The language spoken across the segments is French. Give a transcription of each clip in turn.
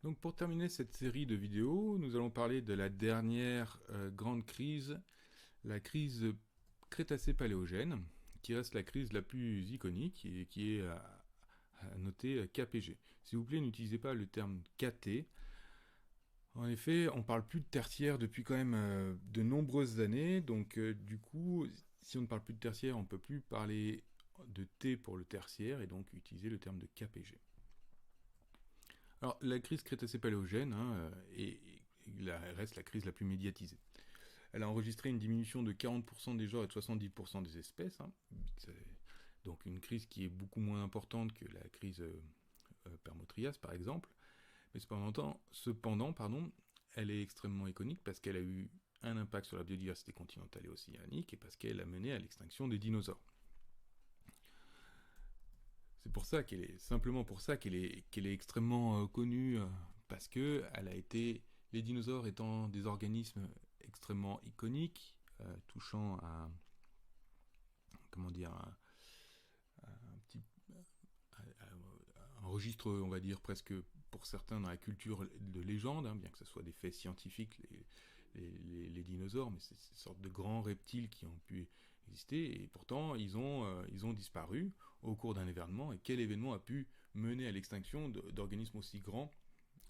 Donc pour terminer cette série de vidéos, nous allons parler de la dernière grande crise, la crise Crétacé-Paléogène, qui reste la crise la plus iconique et qui est à noter KPG. S'il vous plaît, n'utilisez pas le terme KT. En effet, on ne parle plus de tertiaire depuis quand même de nombreuses années, donc du coup, si on ne parle plus de tertiaire, on ne peut plus parler de T pour le tertiaire et donc utiliser le terme de KPG. Alors, la crise Crétacé-Paléogène reste la crise la plus médiatisée. Elle a enregistré une diminution de 40% des genres et de 70% des espèces. Donc une crise qui est beaucoup moins importante que la crise Permo-Trias, par exemple. Mais cependant, elle est extrêmement iconique parce qu'elle a eu un impact sur la biodiversité continentale et océanique et parce qu'elle a mené à l'extinction des dinosaures. C'est pour ça simplement pour ça qu'elle est extrêmement connue, parce que les dinosaures étant des organismes extrêmement iconiques, touchant à, comment dire, un registre, on va dire, presque pour certains dans la culture de légende, bien que ce soit des faits scientifiques, les dinosaures, mais c'est une sorte de grands reptiles qui ont pu exister, et pourtant ils ont disparu au cours d'un événement. Et quel événement a pu mener à l'extinction d'organismes aussi grands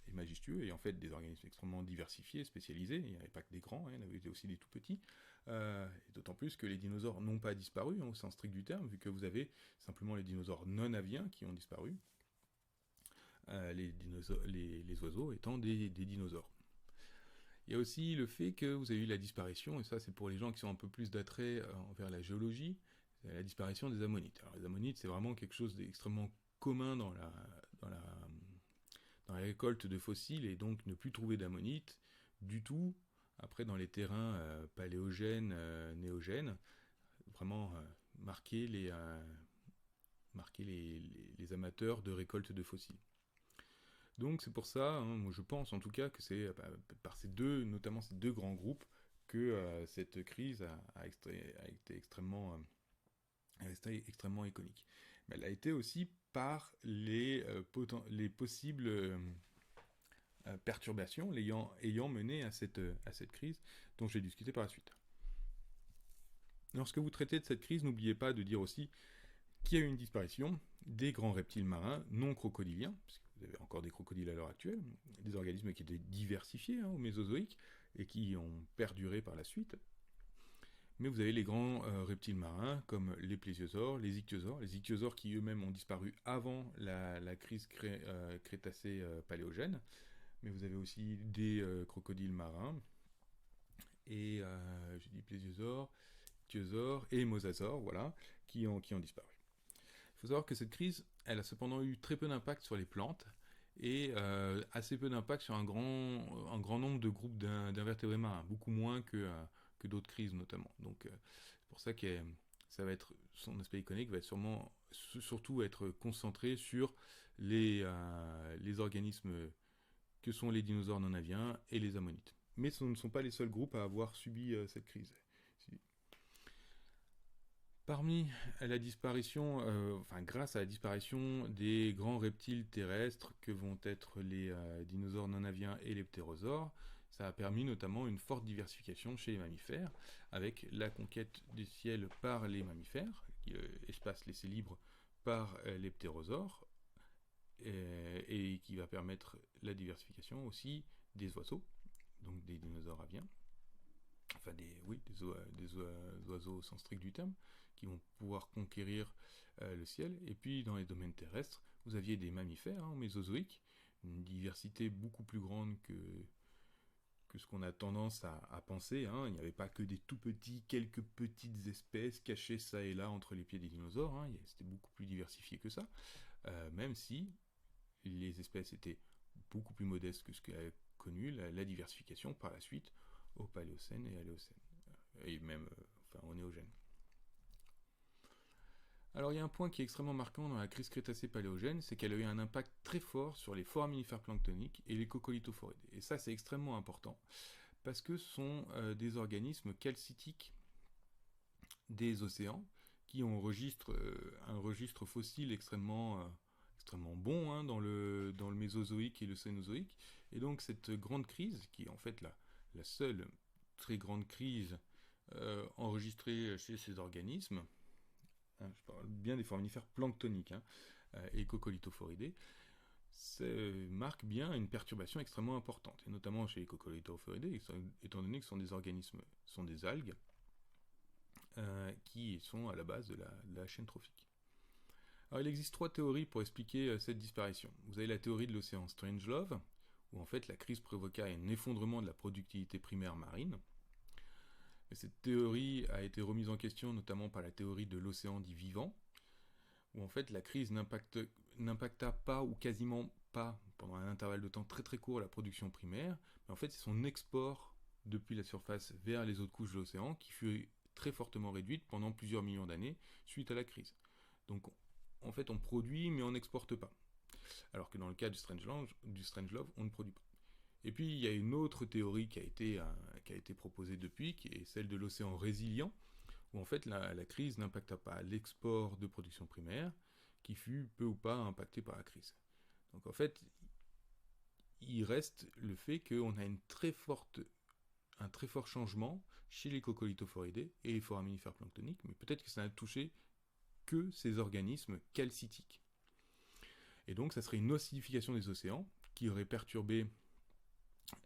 et majestueux, et en fait des organismes extrêmement diversifiés, spécialisés? Il n'y avait pas que des grands, il y en avait aussi des tout petits, et d'autant plus que les dinosaures n'ont pas disparu au sens strict du terme, vu que vous avez simplement les dinosaures non aviens qui ont disparu, les oiseaux étant des dinosaures. Il y a aussi le fait que vous avez eu la disparition, et ça c'est pour les gens qui ont un peu plus d'attrait envers la géologie, la disparition des ammonites. Alors les ammonites, c'est vraiment quelque chose d'extrêmement commun dans la récolte de fossiles, et donc ne plus trouver d'ammonites du tout, après dans les terrains paléogènes, néogènes, vraiment marquer les amateurs de récolte de fossiles. Donc c'est pour ça, moi je pense en tout cas que c'est par notamment ces deux grands groupes, que cette crise a été extrêmement iconique. Mais elle a été aussi par les possibles perturbations ayant mené à cette crise dont j'ai discuté par la suite. Lorsque vous traitez de cette crise, n'oubliez pas de dire aussi qu'il y a eu une disparition des grands reptiles marins non crocodiliens, puisque vous avez encore des crocodiles à l'heure actuelle, des organismes qui étaient diversifiés au Mésozoïque et qui ont perduré par la suite. Mais vous avez les grands reptiles marins comme les plésiosaures, les ichthyosaures qui eux-mêmes ont disparu avant la crise Crétacé-Paléogène. Mais vous avez aussi des crocodiles marins, et je dis plésiosaures, ichthyosaures et mosasaures, voilà, qui ont disparu. Il faut savoir que cette crise, elle a cependant eu très peu d'impact sur les plantes, et assez peu d'impact sur un grand nombre de groupes d'invertébrés marins, beaucoup moins que d'autres crises notamment. Donc c'est pour ça que son aspect iconique va être surtout être concentré sur les organismes que sont les dinosaures non aviens et les ammonites. Mais ce ne sont pas les seuls groupes à avoir subi cette crise. Parmi la disparition, grâce à la disparition des grands reptiles terrestres que vont être les dinosaures non aviens et les ptérosaures, ça a permis notamment une forte diversification chez les mammifères, avec la conquête du ciel par les mammifères, espace laissé libre par les ptérosaures, et qui va permettre la diversification aussi des oiseaux, donc des dinosaures aviens. Enfin des oiseaux au sens strict du terme, qui vont pouvoir conquérir le ciel. Et puis dans les domaines terrestres, vous aviez des mammifères au Mésozoïque, une diversité beaucoup plus grande que ce qu'on a tendance à penser. Il n'y avait pas que des tout petits, quelques petites espèces cachées ça et là entre les pieds des dinosaures, c'était beaucoup plus diversifié que ça, même si les espèces étaient beaucoup plus modestes que ce qu'a connu la diversification par la suite au Paléocène et à l'Éocène, et même au Néogène. Alors il y a un point qui est extrêmement marquant dans la crise Crétacé-Paléogène, c'est qu'elle a eu un impact très fort sur les foraminifères planctoniques et les coccolithophoridés. Et ça c'est extrêmement important, parce que ce sont des organismes calcitiques des océans qui ont un registre fossile extrêmement extrêmement bon hein, dans le Mésozoïque et le Cénozoïque. Et donc cette grande crise, qui est en fait la seule très grande crise enregistrée chez ces organismes, hein, je parle bien des foraminifères planctoniques hein, et coccolithophoridae, marque bien une perturbation extrêmement importante, et notamment chez les coccolithophoridae, étant donné que ce sont des organismes, sont des algues, qui sont à la base de la chaîne trophique. Alors il existe 3 théories pour expliquer cette disparition. Vous avez la théorie de l'océan Strangelove, où en fait la crise provoqua un effondrement de la productivité primaire marine. Et cette théorie a été remise en question notamment par la théorie de l'océan dit vivant, où en fait la crise n'impacta pas ou quasiment pas pendant un intervalle de temps très très court la production primaire, mais en fait c'est son export depuis la surface vers les autres couches de l'océan qui fut très fortement réduite pendant plusieurs millions d'années suite à la crise. Donc en fait on produit mais on n'exporte pas, alors que dans le cas du Strangelove on ne produit pas. Et puis il y a une autre théorie qui a été proposée depuis, qui est celle de l'océan résilient, où en fait la crise n'impacta pas l'export de production primaire, qui fut peu ou pas impacté par la crise. Donc en fait, il reste le fait qu'on a un très fort changement chez les coccolithophoridae et les foraminifères planctoniques, mais peut-être que ça n'a touché que ces organismes calcitiques. Et donc ça serait une ossidification des océans qui aurait perturbé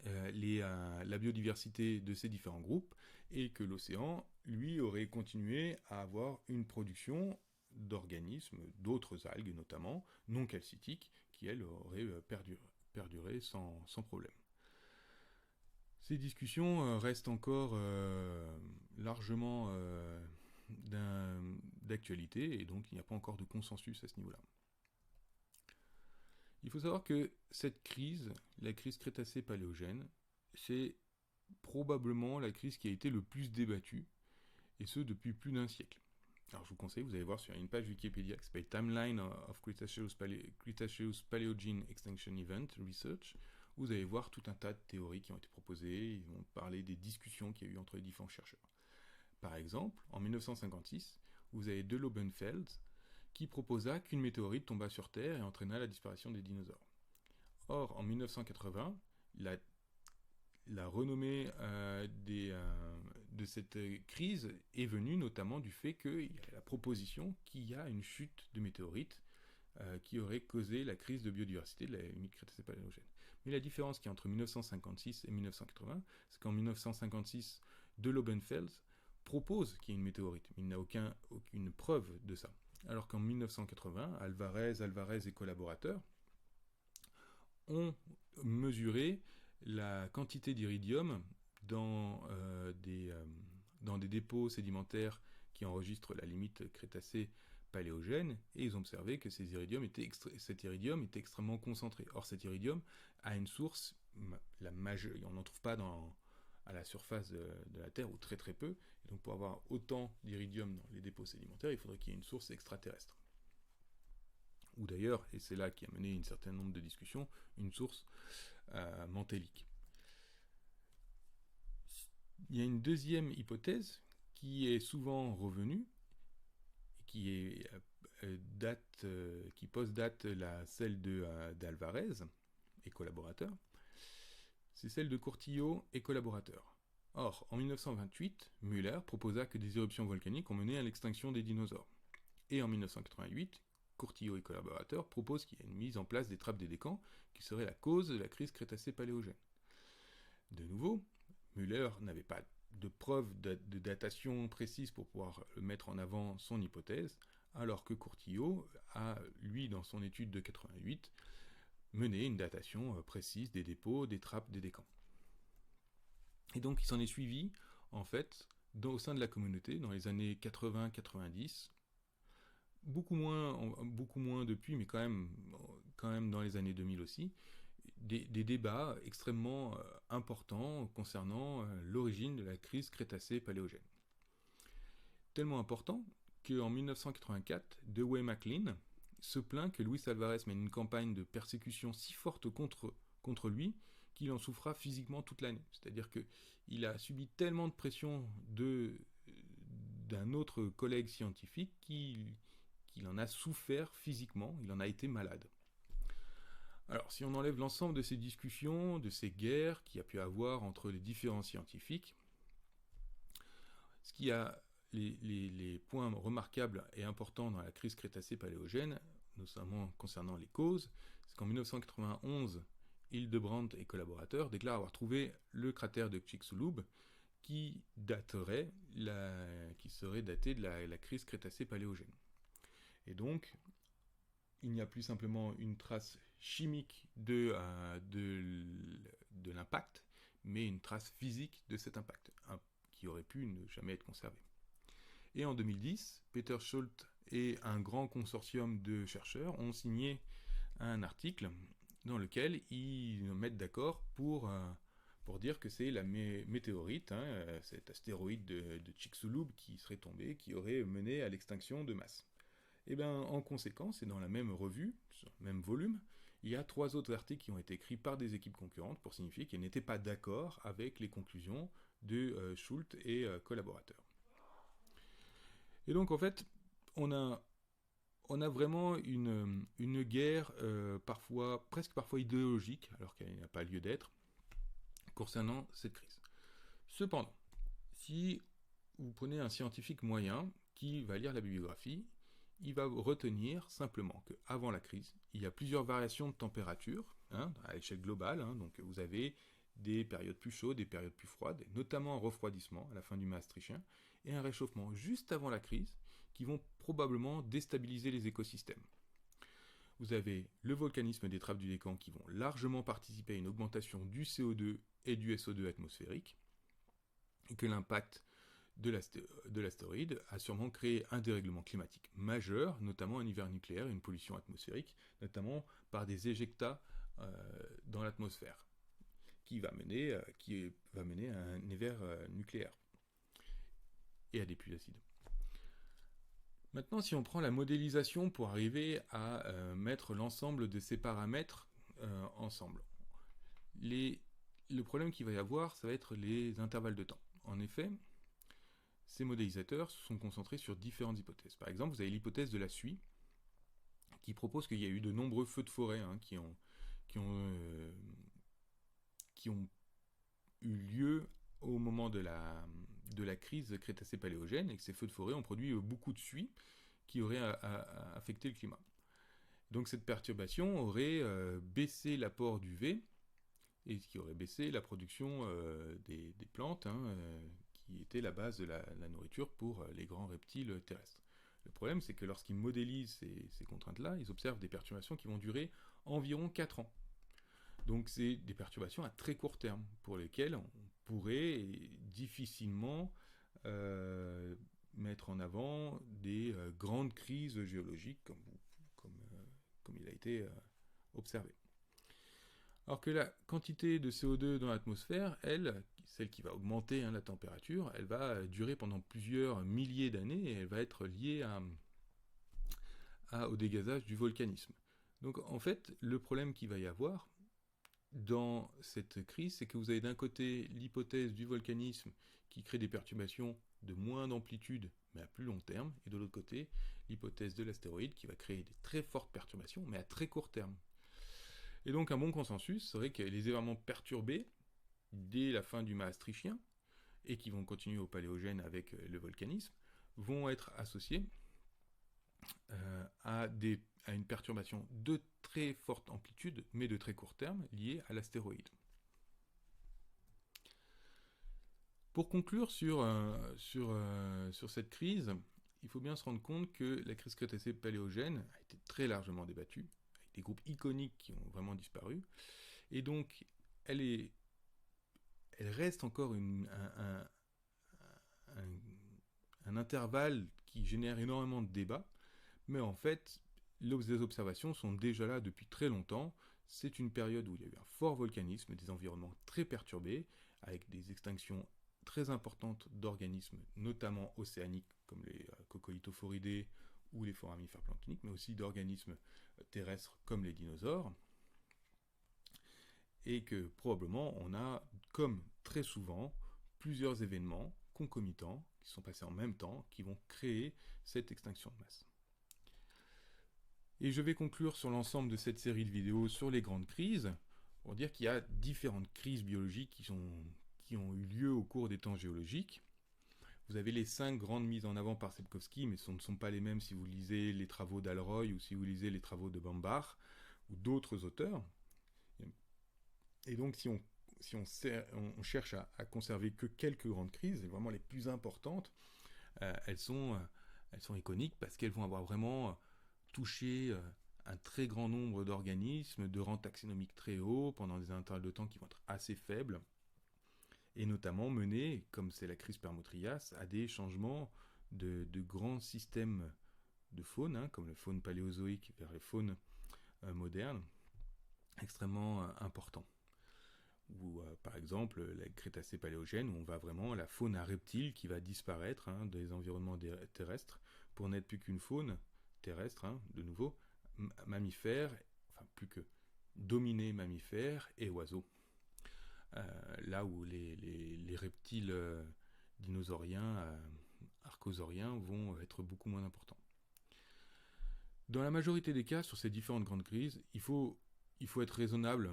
la biodiversité de ces différents groupes, et que l'océan, lui, aurait continué à avoir une production d'organismes, d'autres algues notamment, non calcitiques, qui elles auraient perduré sans problème. Ces discussions restent encore largement d'actualité, et donc il n'y a pas encore de consensus à ce niveau-là. Il faut savoir que cette crise, la crise Crétacé-Paléogène, c'est probablement la crise qui a été le plus débattue, et ce depuis plus d'un siècle. Alors je vous conseille, vous allez voir sur une page Wikipédia qui s'appelle Timeline of Cretaceous Paleogene Extinction Event Research, où vous allez voir tout un tas de théories qui ont été proposées, ils vont parler des discussions qu'il y a eu entre les différents chercheurs. Par exemple, en 1956, vous avez de Lobenfeld, qui proposa qu'une météorite tomba sur Terre et entraîna la disparition des dinosaures. Or, en 1980, la renommée de cette crise est venue notamment du fait qu'il y a la proposition qu'il y a une chute de météorites qui aurait causé la crise de biodiversité de la limite Crétacé-Paléogène. Mais la différence qu'il y a entre 1956 et 1980, c'est qu'en 1956, de Lobenfeld propose qu'il y ait une météorite, mais il n'a aucune preuve de ça. Alors qu'en 1980, Alvarez et collaborateurs ont mesuré la quantité d'iridium dans des dépôts sédimentaires qui enregistrent la limite Crétacé-Paléogène, et ils ont observé que cet iridium était extrêmement concentré. Or cet iridium a une source, on n'en trouve pas à la surface de la Terre, ou très très peu, et donc pour avoir autant d'iridium dans les dépôts sédimentaires, il faudrait qu'il y ait une source extraterrestre. Ou d'ailleurs, et c'est là qui a mené un certain nombre de discussions, une source mantélique. Il y a une deuxième hypothèse qui est souvent revenue, qui pose date celle d'Alvarez et collaborateurs, c'est celle de Courtillot et collaborateurs. Or, en 1928, Müller proposa que des éruptions volcaniques ont mené à l'extinction des dinosaures. Et en 1988, Courtillot et collaborateurs proposent qu'il y ait une mise en place des trappes d'édécans qui serait la cause de la crise Crétacé-Paléogène. De nouveau, Müller n'avait pas de preuves de datation précise pour pouvoir mettre en avant son hypothèse, alors que Courtillot a, lui, dans son étude de 88, mené une datation précise des dépôts, des trappes d'édécans. Et donc il s'en est suivi, en fait, au sein de la communauté, dans les années 80-90, beaucoup moins depuis, mais quand même dans les années 2000 aussi, des débats extrêmement importants concernant l'origine de la crise Crétacé-Paléogène. Tellement important qu'en 1984, Dewey McLean se plaint que Luis Alvarez mène une campagne de persécution si forte contre lui qu'il en souffra physiquement toute l'année. C'est-à-dire qu'il a subi tellement de pression d'un autre collègue scientifique qui qu'il en a souffert physiquement, il en a été malade. Alors, si on enlève l'ensemble de ces discussions, de ces guerres qu'il y a pu avoir entre les différents scientifiques, ce qui a les points remarquables et importants dans la crise Crétacé-Paléogène, notamment concernant les causes, c'est qu'en 1991, Hildebrandt et collaborateurs déclarent avoir trouvé le cratère de Chicxulub qui serait daté de la crise Crétacé-Paléogène. Et donc, il n'y a plus simplement une trace chimique de l'impact, mais une trace physique de cet impact, qui aurait pu ne jamais être conservé. Et en 2010, Peter Schultz et un grand consortium de chercheurs ont signé un article dans lequel ils mettent d'accord pour dire que c'est la météorite, cet astéroïde de Chicxulub qui serait tombé, qui aurait mené à l'extinction de masse. Et bien, en conséquence, et dans la même revue, sur le même volume, il y a 3 autres articles qui ont été écrits par des équipes concurrentes pour signifier qu'elles n'étaient pas d'accord avec les conclusions de Schultz et collaborateurs. Et donc, en fait, on a vraiment une guerre presque parfois idéologique, alors qu'elle n'a pas lieu d'être, concernant cette crise. Cependant, si vous prenez un scientifique moyen qui va lire la bibliographie, il va retenir simplement qu'avant la crise, il y a plusieurs variations de température à l'échelle globale. Donc vous avez des périodes plus chaudes, des périodes plus froides, notamment un refroidissement à la fin du Maastrichtien, et un réchauffement juste avant la crise, qui vont probablement déstabiliser les écosystèmes. Vous avez le volcanisme des trappes du Descamps qui vont largement participer à une augmentation du CO2 et du SO2 atmosphérique, et que l'impact de l'astéroïde a sûrement créé un dérèglement climatique majeur, notamment un hiver nucléaire et une pollution atmosphérique, notamment par des éjectats dans l'atmosphère, qui va mener à un hiver nucléaire et à des pluies acides. Maintenant, si on prend la modélisation pour arriver à mettre l'ensemble de ces paramètres ensemble, le problème qu'il va y avoir, ça va être les intervalles de temps. En effet, ces modélisateurs se sont concentrés sur différentes hypothèses. Par exemple, vous avez l'hypothèse de la suie, qui propose qu'il y a eu de nombreux feux de forêt qui ont eu lieu au moment de la crise Crétacé-Paléogène, et que ces feux de forêt ont produit beaucoup de suie qui auraient affecté le climat. Donc cette perturbation aurait baissé l'apport d'UV, et ce qui aurait baissé la production des plantes, qui était la base de la nourriture pour les grands reptiles terrestres. Le problème, c'est que lorsqu'ils modélisent ces contraintes-là, ils observent des perturbations qui vont durer environ 4 ans. Donc c'est des perturbations à très court terme, pour lesquelles on pourrait difficilement mettre en avant des grandes crises géologiques comme il a été observé. Alors que la quantité de CO2 dans l'atmosphère, celle qui va augmenter la température, elle va durer pendant plusieurs milliers d'années et elle va être liée au dégazage du volcanisme. Donc en fait, le problème qu'il va y avoir dans cette crise, c'est que vous avez d'un côté l'hypothèse du volcanisme qui crée des perturbations de moins d'amplitude mais à plus long terme, et de l'autre côté l'hypothèse de l'astéroïde qui va créer des très fortes perturbations mais à très court terme. Et donc un bon consensus serait que les événements perturbés dès la fin du Maastrichtien, et qui vont continuer au Paléogène avec le volcanisme, vont être associés à une perturbation de très forte amplitude, mais de très court terme, liée à l'astéroïde. Pour conclure sur cette crise, il faut bien se rendre compte que la crise Crétacé-Paléogène a été très largement débattue, avec des groupes iconiques qui ont vraiment disparu, et donc elle reste encore un intervalle qui génère énormément de débats, mais en fait, les observations sont déjà là depuis très longtemps. C'est une période où il y a eu un fort volcanisme, des environnements très perturbés, avec des extinctions très importantes d'organismes, notamment océaniques, comme les coccolithophoridés ou les foraminifères planctoniques, mais aussi d'organismes terrestres comme les dinosaures. Et que probablement on a, comme très souvent, plusieurs événements concomitants qui sont passés en même temps, qui vont créer cette extinction de masse. Et je vais conclure sur l'ensemble de cette série de vidéos sur les grandes crises, pour dire qu'il y a différentes crises biologiques qui ont eu lieu au cours des temps géologiques. Vous avez les 5 grandes mises en avant par Sepkoski, mais ce ne sont pas les mêmes si vous lisez les travaux d'Alroy ou si vous lisez les travaux de Bambach ou d'autres auteurs. Et donc on cherche à conserver que quelques grandes crises, et vraiment les plus importantes, elles sont iconiques parce qu'elles vont avoir vraiment touché un très grand nombre d'organismes de rang taxonomique très haut pendant des intervalles de temps qui vont être assez faibles, et notamment mener, comme c'est la crise Permo-Trias, à des changements de grands systèmes de faune, comme le faune paléozoïque vers les faunes modernes, extrêmement importants. Ou par exemple la Crétacé paléogène, où on va vraiment la faune à reptiles qui va disparaître des environnements terrestres pour n'être plus qu'une faune terrestre, de nouveau, mammifères, enfin plus que dominés mammifères et oiseaux. Là où les reptiles dinosauriens, archosauriens vont être beaucoup moins importants. Dans la majorité des cas, sur ces différentes grandes crises, il faut être raisonnable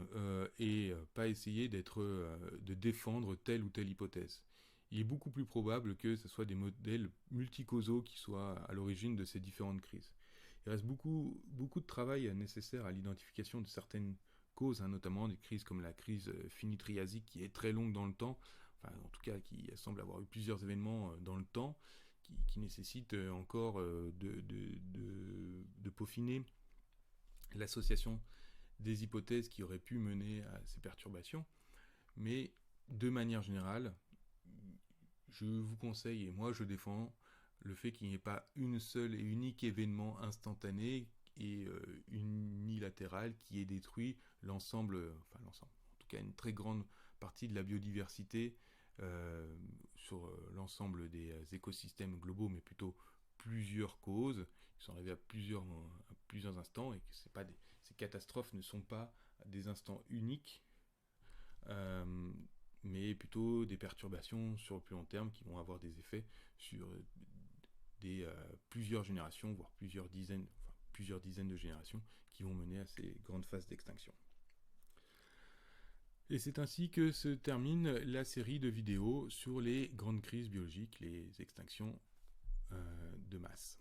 et pas essayer de défendre telle ou telle hypothèse. Il est beaucoup plus probable que ce soit des modèles multicausaux qui soient à l'origine de ces différentes crises. Il reste beaucoup de travail nécessaire à l'identification de certaines causes, notamment des crises comme la crise fini-triasique qui est très longue dans le temps, enfin en tout cas qui semble avoir eu plusieurs événements dans le temps, qui nécessite encore de peaufiner l'association des hypothèses qui auraient pu mener à ces perturbations. Mais de manière générale, je vous conseille, et moi je défends, le fait qu'il n'y ait pas une seule et unique événement instantané et unilatéral qui ait détruit l'ensemble, en tout cas une très grande partie de la biodiversité sur l'ensemble des écosystèmes globaux, mais plutôt plusieurs causes qui sont arrivées à plusieurs instants, et que ces catastrophes ne sont pas des instants uniques, mais plutôt des perturbations sur le plus long terme qui vont avoir des effets sur plusieurs générations, voire plusieurs dizaines de générations, qui vont mener à ces grandes phases d'extinction. Et c'est ainsi que se termine la série de vidéos sur les grandes crises biologiques, les extinctions de masse.